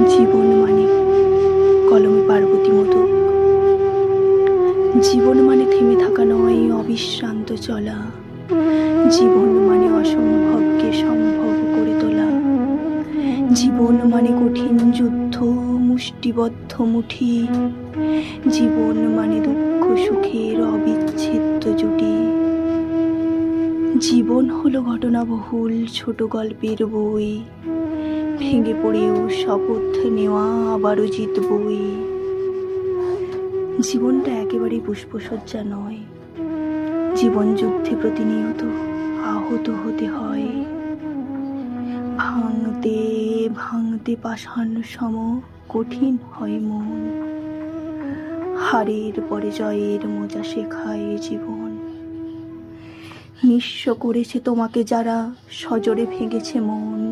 জীবন মানে কলমে পার্বতী মোদক। জীবন মানে থেমে থাকা নয়, অবিশ্রান্ত চলা। জীবন মানে অসম্ভবকে সম্ভব করে তোলা। জীবন মানে কঠিন যুদ্ধ, মুষ্টিবদ্ধ মুঠি। জীবন মানে দুঃখ সুখের অবিচ্ছেদ্য জুটি। জীবন হলো ঘটনাবহুল ছোট গল্পের বই, ভেঙে পড়েও শপথ নেওয়া আবারও জিতবই। জীবনটা একেবারেই পুষ্পসজ্জা নয়, জীবন যুদ্ধে প্রতিনিয়ত আহত হতে হয়। ভাঙতে ভাঙতে পাষাণ সম কঠিন হয় মন। হারের পরে জয়ের মজা শেখায় জীবন। নিঃস্ব করেছে তোমাকে যারা, সজোরে ভেঙেছে মন।